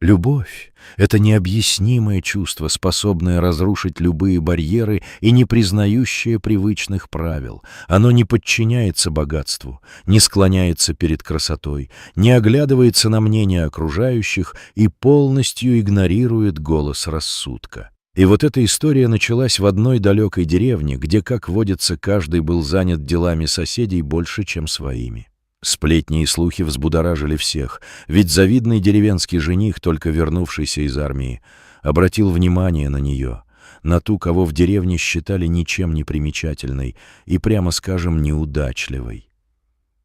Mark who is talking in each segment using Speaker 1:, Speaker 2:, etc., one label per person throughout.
Speaker 1: Любовь — это необъяснимое чувство, способное разрушить любые барьеры и не признающее привычных правил. Оно не подчиняется богатству, не склоняется перед красотой, не оглядывается на мнение окружающих и полностью игнорирует голос рассудка. И вот эта история началась в одной далекой деревне, где, как водится, каждый был занят делами соседей больше, чем своими. Сплетни и слухи взбудоражили всех, ведь завидный деревенский жених, только вернувшийся из армии, обратил внимание на нее, на ту, кого в деревне считали ничем не примечательной и, прямо скажем, неудачливой.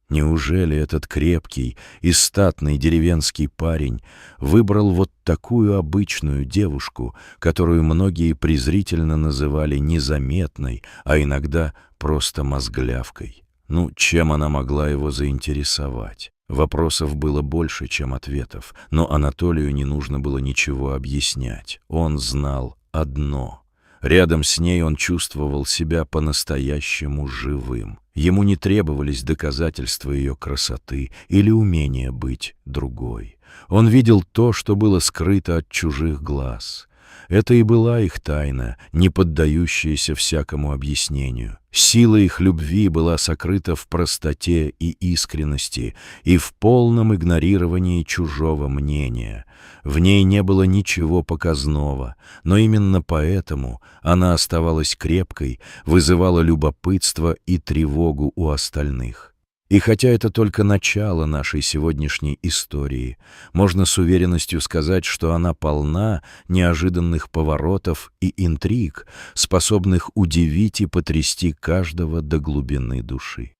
Speaker 1: Неужели этот крепкий и статный деревенский парень выбрал вот такую обычную девушку, которую многие презрительно называли незаметной, а иногда просто мозглявкой? Ну, чем она могла его заинтересовать? Вопросов было больше, чем ответов, но Анатолию не нужно было ничего объяснять. Он знал одно. Рядом с ней он чувствовал себя по-настоящему живым. Ему не требовались доказательства ее красоты или умения быть другой. Он видел то, что было скрыто от чужих глаз. Это и была их тайна, не поддающаяся всякому объяснению. Сила их любви была сокрыта в простоте и искренности и в полном игнорировании чужого мнения. В ней не было ничего показного, но именно поэтому она оставалась крепкой, вызывала любопытство и тревогу у остальных. И хотя это только начало нашей сегодняшней истории, можно с уверенностью сказать, что она полна неожиданных поворотов и интриг, способных удивить и потрясти каждого до глубины души.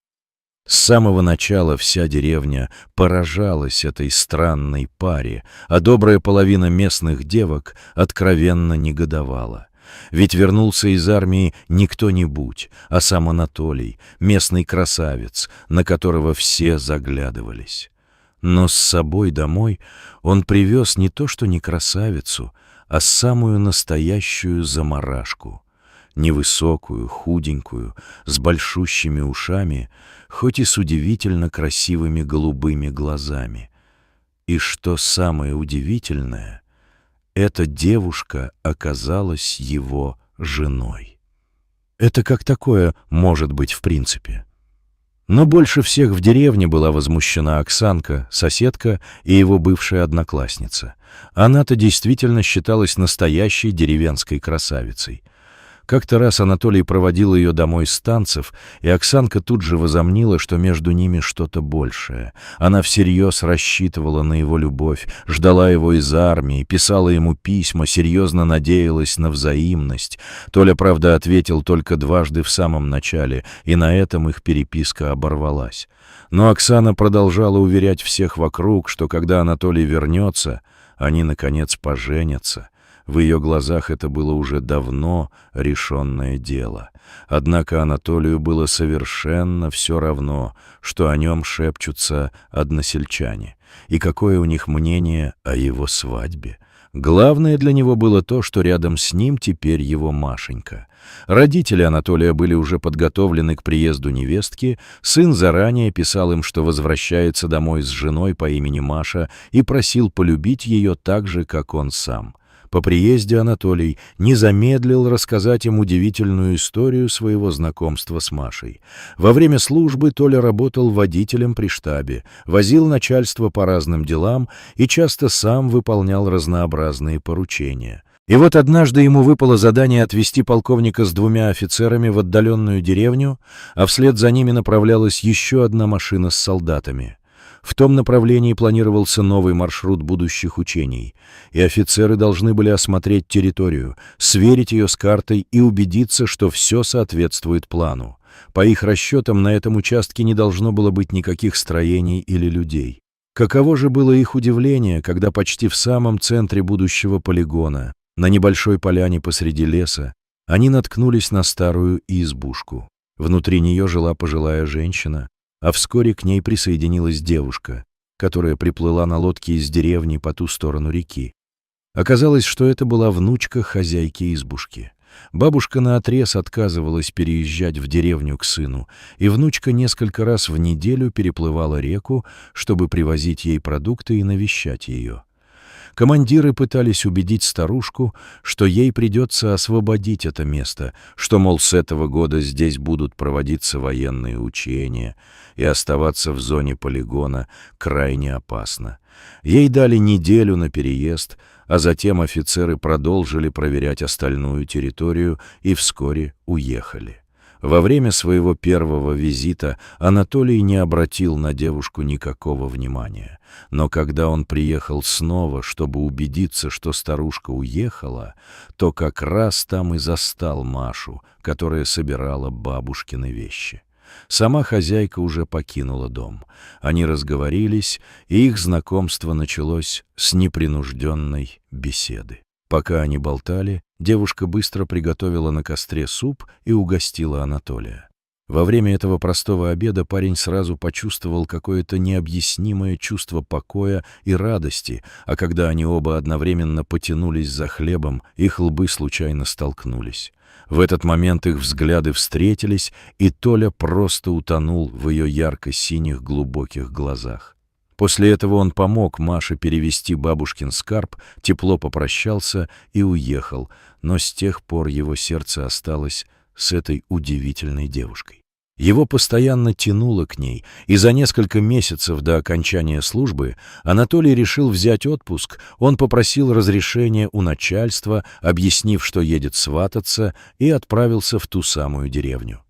Speaker 1: С самого начала вся деревня поражалась этой странной паре, а добрая половина местных девок откровенно негодовала. Ведь вернулся из армии не кто-нибудь, а сам Анатолий, местный красавец, на которого все заглядывались. Но с собой домой он привез не то что не красавицу, а самую настоящую заморашку. Невысокую, худенькую, с большущими ушами, хоть и с удивительно красивыми голубыми глазами. И что самое удивительное, эта девушка оказалась его женой. Это как такое может быть в принципе? Но больше всех в деревне была возмущена Оксанка, соседка и его бывшая одноклассница. Она-то действительно считалась настоящей деревенской красавицей. Как-то раз Анатолий проводил ее домой с танцев, и Оксанка тут же возомнила, что между ними что-то большее. Она всерьез рассчитывала на его любовь, ждала его из армии, писала ему письма, серьезно надеялась на взаимность. Толя, правда, ответил только дважды в самом начале, и на этом их переписка оборвалась. Но Оксана продолжала уверять всех вокруг, что когда Анатолий вернется, они, наконец, поженятся. В ее глазах это было уже давно решенное дело. Однако Анатолию было совершенно все равно, что о нем шепчутся односельчане, и какое у них мнение о его свадьбе. Главное для него было то, что рядом с ним теперь его Машенька. Родители Анатолия были уже подготовлены к приезду невестки, сын заранее писал им, что возвращается домой с женой по имени Маша, и просил полюбить ее так же, как он сам. По приезде Анатолий не замедлил рассказать им удивительную историю своего знакомства с Машей. Во время службы Толя работал водителем при штабе, возил начальство по разным делам и часто сам выполнял разнообразные поручения. И вот однажды ему выпало задание отвезти полковника с 2 офицерами в отдаленную деревню, а вслед за ними направлялась еще одна машина с солдатами. В том направлении планировался новый маршрут будущих учений, и офицеры должны были осмотреть территорию, сверить ее с картой и убедиться, что все соответствует плану. По их расчетам, на этом участке не должно было быть никаких строений или людей. Каково же было их удивление, когда почти в самом центре будущего полигона, на небольшой поляне посреди леса, они наткнулись на старую избушку. Внутри нее жила пожилая женщина, а вскоре к ней присоединилась девушка, которая приплыла на лодке из деревни по ту сторону реки. Оказалось, что это была внучка хозяйки избушки. Бабушка наотрез отказывалась переезжать в деревню к сыну, и внучка несколько раз в неделю переплывала реку, чтобы привозить ей продукты и навещать ее. Командиры пытались убедить старушку, что ей придется освободить это место, что, мол, с этого года здесь будут проводиться военные учения, и оставаться в зоне полигона крайне опасно. Ей дали неделю на переезд, а затем офицеры продолжили проверять остальную территорию и вскоре уехали. Во время своего первого визита Анатолий не обратил на девушку никакого внимания. Но когда он приехал снова, чтобы убедиться, что старушка уехала, то как раз там и застал Машу, которая собирала бабушкины вещи. Сама хозяйка уже покинула дом. Они разговорились, и их знакомство началось с непринужденной беседы. Пока они болтали, девушка быстро приготовила на костре суп и угостила Анатолия. Во время этого простого обеда парень сразу почувствовал какое-то необъяснимое чувство покоя и радости, а когда они оба одновременно потянулись за хлебом, их лбы случайно столкнулись. В этот момент их взгляды встретились, и Толя просто утонул в ее ярко-синих глубоких глазах. После этого он помог Маше перевести бабушкин скарб, тепло попрощался и уехал, но с тех пор его сердце осталось с этой удивительной девушкой. Его постоянно тянуло к ней, и за несколько месяцев до окончания службы Анатолий решил взять отпуск. Он попросил разрешения у начальства, объяснив, что едет свататься, и отправился в ту самую деревню.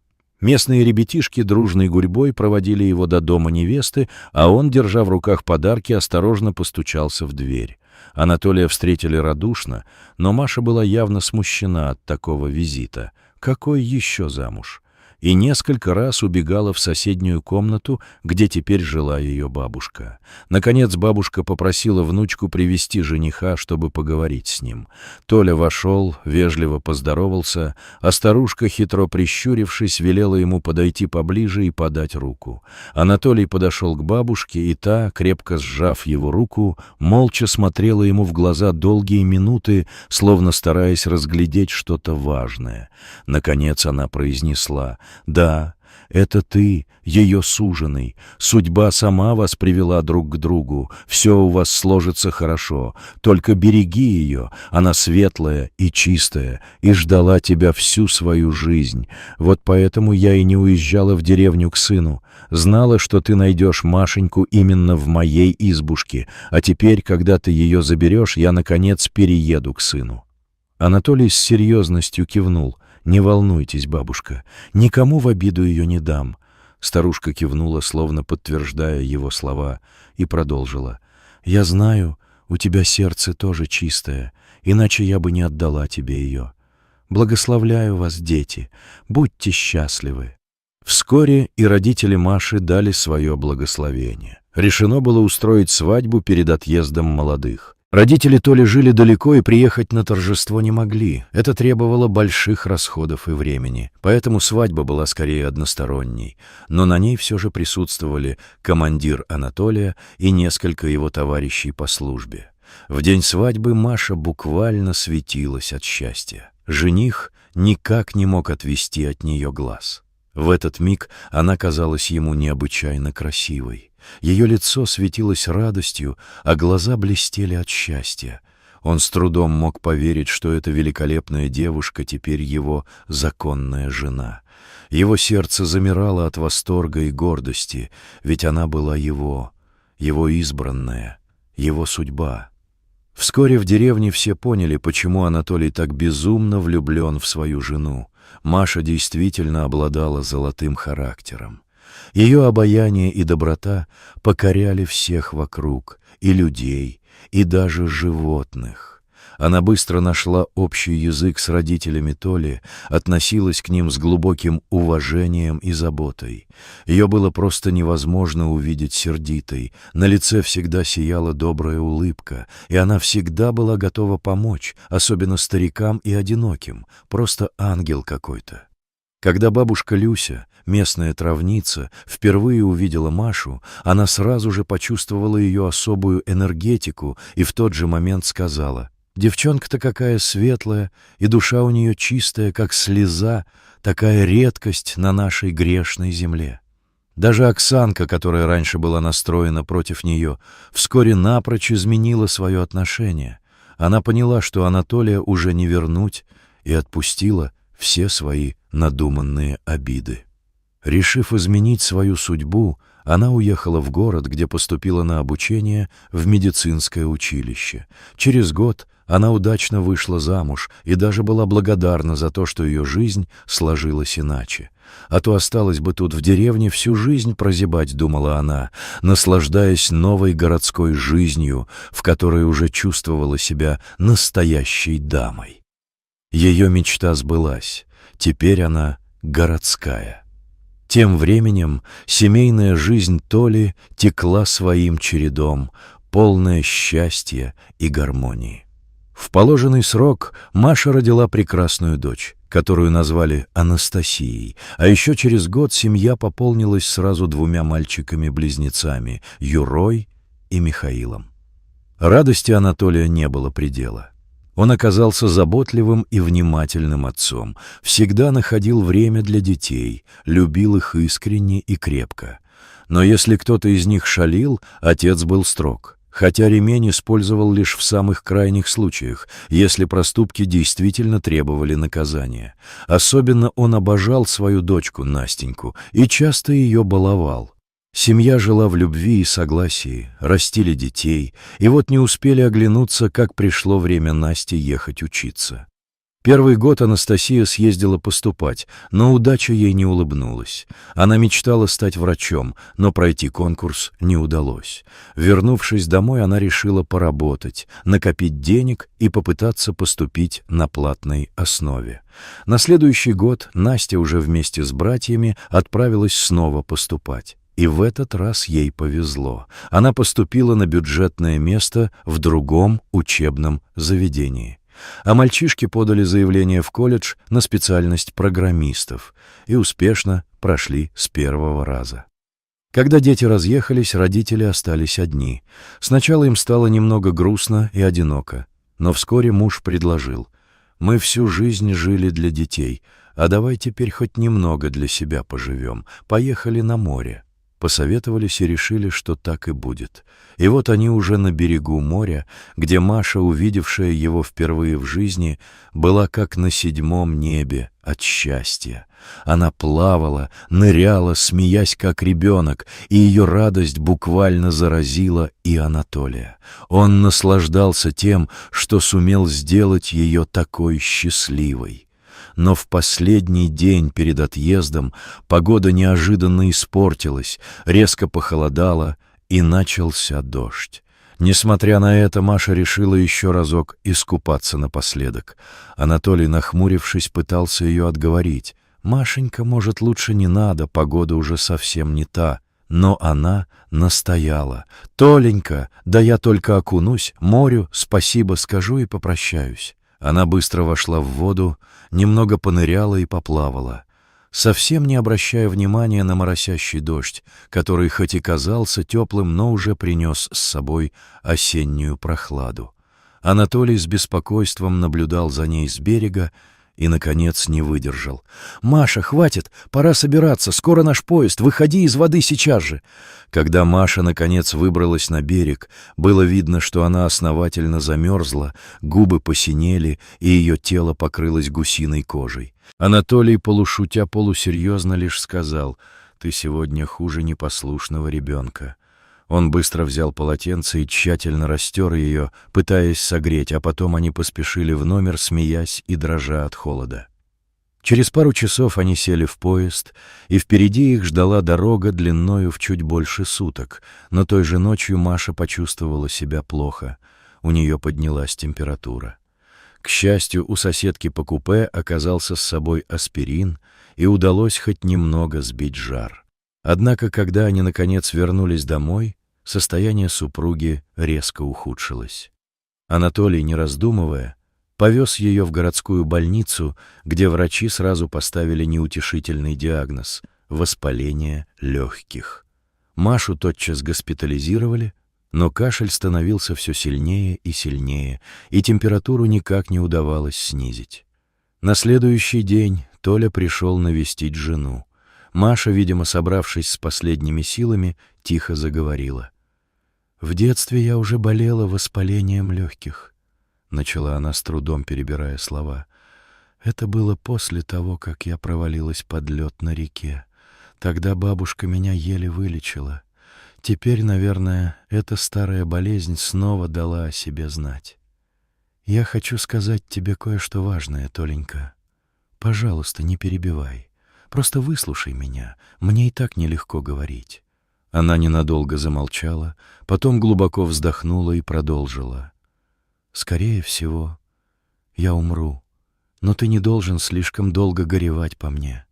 Speaker 1: Местные ребятишки дружной гурьбой проводили его до дома невесты, а он, держа в руках подарки, осторожно постучался в дверь. Анатолия встретили радушно, но Маша была явно смущена от такого визита. Какой еще замуж? И несколько раз убегала в соседнюю комнату, где теперь жила ее бабушка. Наконец бабушка попросила внучку привести жениха, чтобы поговорить с ним. Толя вошел, вежливо поздоровался, а старушка, хитро прищурившись, велела ему подойти поближе и подать руку. Анатолий подошел к бабушке, и та, крепко сжав его руку, молча смотрела ему в глаза долгие минуты, словно стараясь разглядеть что-то важное. Наконец она произнесла: «Да, это ты, ее суженый. Судьба сама вас привела друг к другу. Все у вас сложится хорошо. Только береги ее. Она светлая и чистая, и ждала тебя всю свою жизнь. Вот поэтому я и не уезжала в деревню к сыну. Знала, что ты найдешь Машеньку именно в моей избушке, а теперь, когда ты ее заберешь, я, наконец, перееду к сыну». Анатолий с серьезностью кивнул. «Не волнуйтесь, бабушка, никому в обиду ее не дам». Старушка кивнула, словно подтверждая его слова, и продолжила: «Я знаю, у тебя сердце тоже чистое, иначе я бы не отдала тебе ее. Благословляю вас, дети, будьте счастливы». Вскоре и родители Маши дали свое благословение. Решено было устроить свадьбу перед отъездом молодых. Родители Толи жили далеко и приехать на торжество не могли. Это требовало больших расходов и времени, поэтому свадьба была скорее односторонней. Но на ней все же присутствовали командир Анатолия и несколько его товарищей по службе. В день свадьбы Маша буквально светилась от счастья. Жених никак не мог отвести от нее глаз. В этот миг она казалась ему необычайно красивой. Ее лицо светилось радостью, а глаза блестели от счастья. Он с трудом мог поверить, что эта великолепная девушка теперь его законная жена. Его сердце замирало от восторга и гордости, ведь она была его избранная, его судьба. Вскоре в деревне все поняли, почему Анатолий так безумно влюблен в свою жену. Маша действительно обладала золотым характером. Ее обаяние и доброта покоряли всех вокруг, и людей, и даже животных. Она быстро нашла общий язык с родителями Толи, относилась к ним с глубоким уважением и заботой. Ее было просто невозможно увидеть сердитой, на лице всегда сияла добрая улыбка, и она всегда была готова помочь, особенно старикам и одиноким, просто ангел какой-то. Когда бабушка Люся, местная травница, впервые увидела Машу, она сразу же почувствовала ее особую энергетику и в тот же момент сказала: «Девчонка-то какая светлая, и душа у нее чистая, как слеза, такая редкость на нашей грешной земле». Даже Оксанка, которая раньше была настроена против нее, вскоре напрочь изменила свое отношение. Она поняла, что Анатолия уже не вернуть, и отпустила все свои надуманные обиды. Решив изменить свою судьбу, она уехала в город, где поступила на обучение в медицинское училище. Через год она удачно вышла замуж и даже была благодарна за то, что ее жизнь сложилась иначе. А то осталось бы тут в деревне всю жизнь прозябать, думала она, наслаждаясь новой городской жизнью, в которой уже чувствовала себя настоящей дамой. Ее мечта сбылась, теперь она городская. Тем временем семейная жизнь Толи текла своим чередом, полная счастья и гармонии. В положенный срок Маша родила прекрасную дочь, которую назвали Анастасией, а еще через год семья пополнилась сразу 2 мальчиками-близнецами — Юрой и Михаилом. Радости Анатолия не было предела. Он оказался заботливым и внимательным отцом, всегда находил время для детей, любил их искренне и крепко. Но если кто-то из них шалил, отец был строг, хотя ремень использовал лишь в самых крайних случаях, если проступки действительно требовали наказания. Особенно он обожал свою дочку Настеньку и часто ее баловал. Семья жила в любви и согласии, растили детей, и вот не успели оглянуться, как пришло время Насте ехать учиться. Первый год Анастасия съездила поступать, но удача ей не улыбнулась. Она мечтала стать врачом, но пройти конкурс не удалось. Вернувшись домой, она решила поработать, накопить денег и попытаться поступить на платной основе. На следующий год Настя уже вместе с братьями отправилась снова поступать. И в этот раз ей повезло. Она поступила на бюджетное место в другом учебном заведении. А мальчишки подали заявление в колледж на специальность программистов и успешно прошли с первого раза. Когда дети разъехались, родители остались одни. Сначала им стало немного грустно и одиноко, но вскоре муж предложил: «Мы всю жизнь жили для детей, а давай теперь хоть немного для себя поживем. Поехали на море». Посоветовались и решили, что так и будет. И вот они уже на берегу моря, где Маша, увидевшая его впервые в жизни, была как на 7-м небе от счастья. Она плавала, ныряла, смеясь как ребенок, и ее радость буквально заразила и Анатолия. Он наслаждался тем, что сумел сделать ее такой счастливой. Но в последний день перед отъездом погода неожиданно испортилась, резко похолодало, и начался дождь. Несмотря на это, Маша решила еще разок искупаться напоследок. Анатолий, нахмурившись, пытался ее отговорить. «Машенька, может, лучше не надо, погода уже совсем не та». Но она настояла. «Толенька, да я только окунусь, морю спасибо скажу и попрощаюсь». Она быстро вошла в воду, немного поныряла и поплавала, совсем не обращая внимания на моросящий дождь, который хоть и казался теплым, но уже принес с собой осеннюю прохладу. Анатолий с беспокойством наблюдал за ней с берега и, наконец, не выдержал. «Маша, хватит, пора собираться, скоро наш поезд, выходи из воды сейчас же!» Когда Маша, наконец, выбралась на берег, было видно, что она основательно замерзла, губы посинели, и ее тело покрылось гусиной кожей. Анатолий, полушутя, полусерьезно лишь сказал: «Ты сегодня хуже непослушного ребенка». Он быстро взял полотенце и тщательно растер ее, пытаясь согреть, а потом они поспешили в номер, смеясь и дрожа от холода. Через пару часов они сели в поезд, и впереди их ждала дорога длиною в чуть больше суток, но той же ночью Маша почувствовала себя плохо, у нее поднялась температура. К счастью, у соседки по купе оказался с собой аспирин, и удалось хоть немного сбить жар. Однако, когда они, наконец, вернулись домой, состояние супруги резко ухудшилось. Анатолий, не раздумывая, повез ее в городскую больницу, где врачи сразу поставили неутешительный диагноз — воспаление легких. Машу тотчас госпитализировали, но кашель становился все сильнее и сильнее, и температуру никак не удавалось снизить. На следующий день Толя пришел навестить жену. Маша, видимо, собравшись с последними силами, тихо заговорила. «В детстве я уже болела воспалением легких», — начала она с трудом, перебирая слова. «Это было после того, как я провалилась под лед на реке. Тогда бабушка меня еле вылечила. Теперь, наверное, эта старая болезнь снова дала о себе знать. Я хочу сказать тебе кое-что важное, Толенька. Пожалуйста, не перебивай. Просто выслушай меня. Мне и так нелегко говорить». Она ненадолго замолчала, потом глубоко вздохнула и продолжила. «Скорее всего, я умру, но ты не должен слишком долго горевать по мне.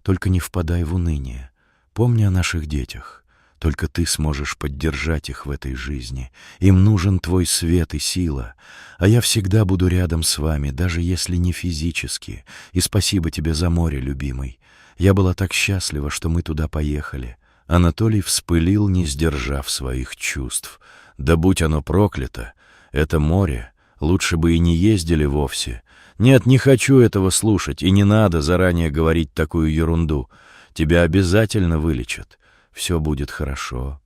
Speaker 1: Только не впадай в уныние. Помни о наших детях. Только ты сможешь поддержать их в этой жизни. Им нужен твой свет и сила. А я всегда буду рядом с вами, даже если не физически. И спасибо тебе за море, любимый. Я была так счастлива, что мы туда поехали». Анатолий вспылил, не сдержав своих чувств. «Да будь оно проклято! Это море! Лучше бы и не ездили вовсе. Нет, не хочу этого слушать, и не надо заранее говорить такую ерунду. Тебя обязательно вылечат. Все будет хорошо».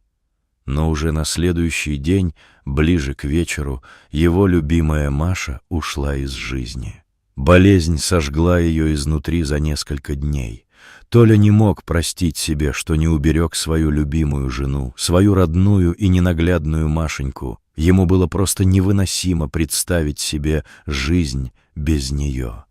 Speaker 1: Но уже на следующий день, ближе к вечеру, его любимая Маша ушла из жизни. Болезнь сожгла ее изнутри за несколько дней. Толя не мог простить себе, что не уберег свою любимую жену, свою родную и ненаглядную Машеньку. Ему было просто невыносимо представить себе жизнь без нее.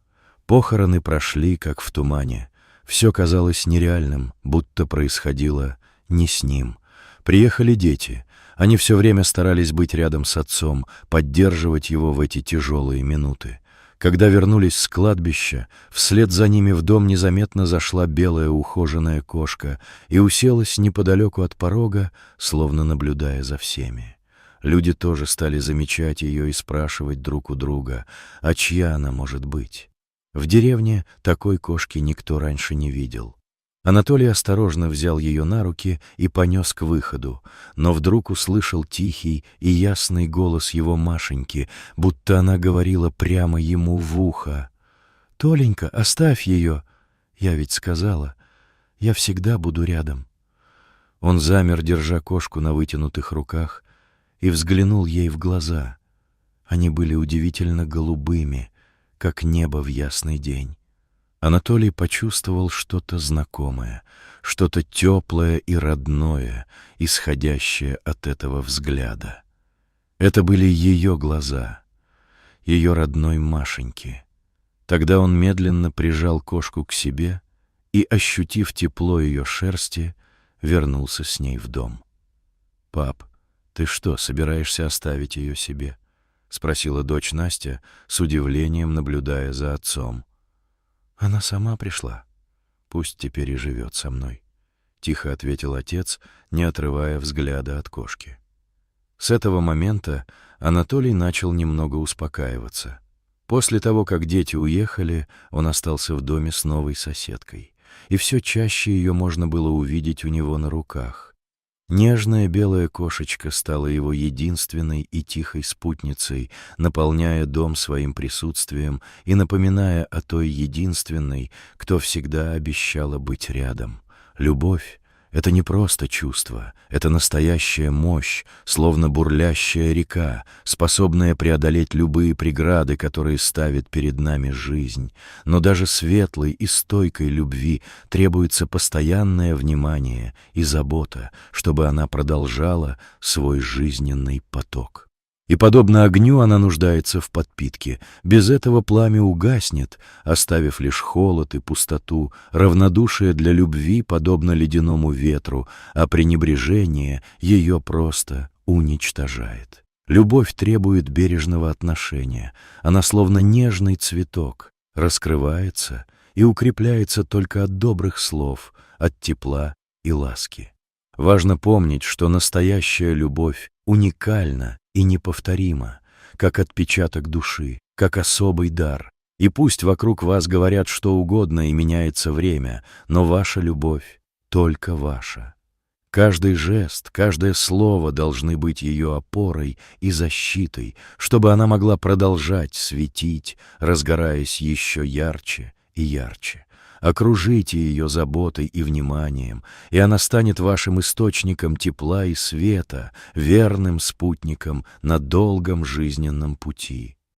Speaker 1: Похороны прошли, как в тумане. Все казалось нереальным, будто происходило не с ним. Приехали дети. Они все время старались быть рядом с отцом, поддерживать его в эти тяжелые минуты. Когда вернулись с кладбища, вслед за ними в дом незаметно зашла белая ухоженная кошка и уселась неподалеку от порога, словно наблюдая за всеми. Люди тоже стали замечать ее и спрашивать друг у друга, а чья она может быть. В деревне такой кошки никто раньше не видел. Анатолий осторожно взял ее на руки и понес к выходу, но вдруг услышал тихий и ясный голос его Машеньки, будто она говорила прямо ему в ухо. «Толенька, оставь ее!» «Я ведь сказала, я всегда буду рядом». Он замер, держа кошку на вытянутых руках, и взглянул ей в глаза. Они были удивительно голубыми, как небо в ясный день. Анатолий почувствовал что-то знакомое, что-то теплое и родное, исходящее от этого взгляда. Это были ее глаза, ее родной Машеньки. Тогда он медленно прижал кошку к себе и, ощутив тепло ее шерсти, вернулся с ней в дом. «Пап, ты что, собираешься оставить ее себе?» — спросила дочь Настя, с удивлением наблюдая за отцом. «Она сама пришла. Пусть теперь и живет со мной», — тихо ответил отец, не отрывая взгляда от кошки. С этого момента Анатолий начал немного успокаиваться. После того, как дети уехали, он остался в доме с новой соседкой, и все чаще ее можно было увидеть у него на руках. Нежная белая кошечка стала его единственной и тихой спутницей, наполняя дом своим присутствием и напоминая о той единственной, кто всегда обещала быть рядом. Любовь — это не просто чувство, это настоящая мощь, словно бурлящая река, способная преодолеть любые преграды, которые ставит перед нами жизнь. Но даже светлой и стойкой любви требуется постоянное внимание и забота, чтобы она продолжала свой жизненный поток. И, подобно огню, она нуждается в подпитке. Без этого пламя угаснет, оставив лишь холод и пустоту. Равнодушие для любви подобно ледяному ветру, а пренебрежение ее просто уничтожает. Любовь требует бережного отношения. Она словно нежный цветок, раскрывается и укрепляется только от добрых слов, от тепла и ласки. Важно помнить, что настоящая любовь уникальна и неповторима, как отпечаток души, как особый дар. И пусть вокруг вас говорят что угодно и меняется время, но ваша любовь только ваша. Каждый жест, каждое слово должны быть ее опорой и защитой, чтобы она могла продолжать светить, разгораясь еще ярче и ярче. окружите ее заботой и вниманием, и она станет вашим источником тепла и света, верным спутником на долгом жизненном пути.